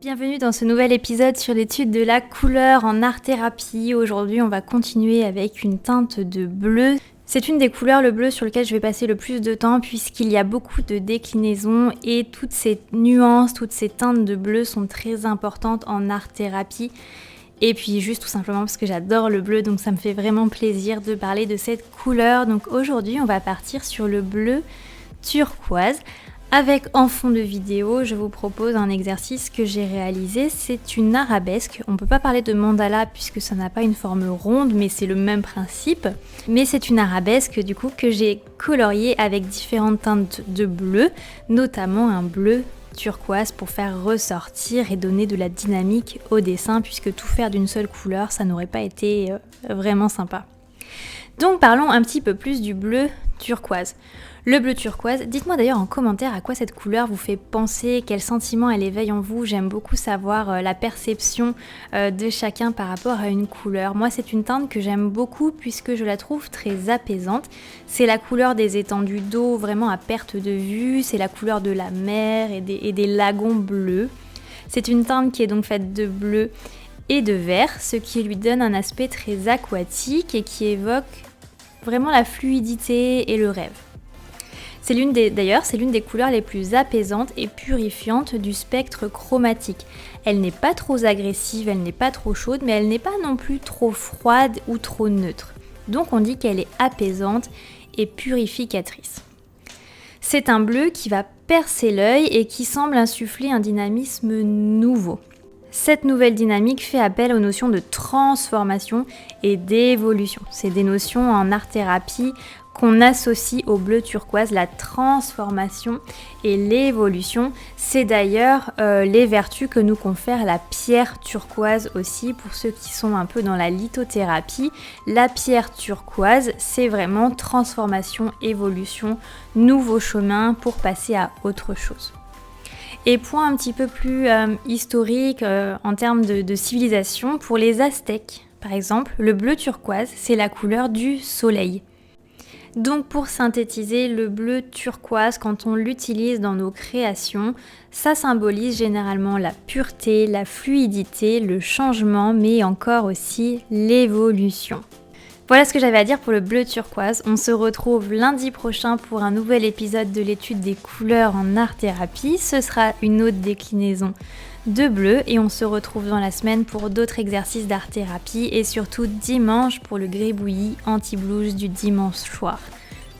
Bienvenue dans ce nouvel épisode sur l'étude de la couleur en art-thérapie. Aujourd'hui, on va continuer avec une teinte de bleu. C'est une des couleurs, le bleu, sur lequel je vais passer le plus de temps puisqu'il y a beaucoup de déclinaisons et toutes ces nuances, toutes ces teintes de bleu sont très importantes en art-thérapie. Et puis juste tout simplement parce que j'adore le bleu, donc ça me fait vraiment plaisir de parler de cette couleur. Donc aujourd'hui, on va partir sur le bleu turquoise. Avec en fond de vidéo, je vous propose un exercice que j'ai réalisé, c'est une arabesque. On ne peut pas parler de mandala puisque ça n'a pas une forme ronde, mais c'est le même principe. Mais c'est une arabesque du coup que j'ai coloriée avec différentes teintes de bleu, notamment un bleu turquoise pour faire ressortir et donner de la dynamique au dessin, puisque tout faire d'une seule couleur, ça n'aurait pas été vraiment sympa. Donc parlons un petit peu plus du bleu turquoise. Le bleu turquoise, dites-moi d'ailleurs en commentaire à quoi cette couleur vous fait penser, quel sentiment elle éveille en vous. J'aime beaucoup savoir la perception de chacun par rapport à une couleur. Moi, c'est une teinte que j'aime beaucoup puisque je la trouve très apaisante. C'est la couleur des étendues d'eau vraiment à perte de vue, c'est la couleur de la mer et des lagons bleus. C'est une teinte qui est donc faite de bleu et de vert, ce qui lui donne un aspect très aquatique et qui évoque vraiment la fluidité et le rêve. C'est l'une des couleurs les plus apaisantes et purifiantes du spectre chromatique. Elle n'est pas trop agressive, elle n'est pas trop chaude, mais elle n'est pas non plus trop froide ou trop neutre. Donc on dit qu'elle est apaisante et purificatrice. C'est un bleu qui va percer l'œil et qui semble insuffler un dynamisme nouveau. Cette nouvelle dynamique fait appel aux notions de transformation et d'évolution. C'est des notions en art-thérapie qu'on associe au bleu turquoise, la transformation et l'évolution. C'est d'ailleurs les vertus que nous confère la pierre turquoise aussi, pour ceux qui sont un peu dans la lithothérapie. La pierre turquoise, c'est vraiment transformation, évolution, nouveau chemin pour passer à autre chose. Et point un petit peu plus historique en termes de civilisation, pour les Aztèques par exemple, le bleu turquoise, c'est la couleur du soleil. Donc pour synthétiser, le bleu turquoise, quand on l'utilise dans nos créations, ça symbolise généralement la pureté, la fluidité, le changement, mais encore aussi l'évolution. Voilà ce que j'avais à dire pour le bleu turquoise. On se retrouve lundi prochain pour un nouvel épisode de l'étude des couleurs en art-thérapie. Ce sera une autre déclinaison de bleu et on se retrouve dans la semaine pour d'autres exercices d'art-thérapie et surtout dimanche pour le gribouillis anti-blues du dimanche soir.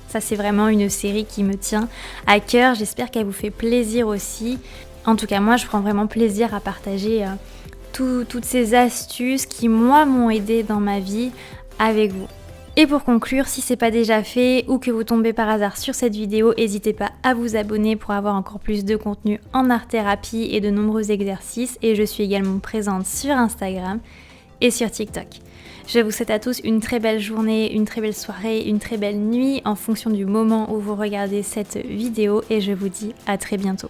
Ça, c'est vraiment une série qui me tient à cœur. J'espère qu'elle vous fait plaisir aussi. En tout cas, moi, je prends vraiment plaisir à partager toutes ces astuces qui, moi, m'ont aidé dans ma vie avec vous. Et pour conclure, si c'est pas déjà fait ou que vous tombez par hasard sur cette vidéo, n'hésitez pas à vous abonner pour avoir encore plus de contenu en art-thérapie et de nombreux exercices. Et je suis également présente sur Instagram et sur TikTok. Je vous souhaite à tous une très belle journée, une très belle soirée, une très belle nuit en fonction du moment où vous regardez cette vidéo et je vous dis à très bientôt.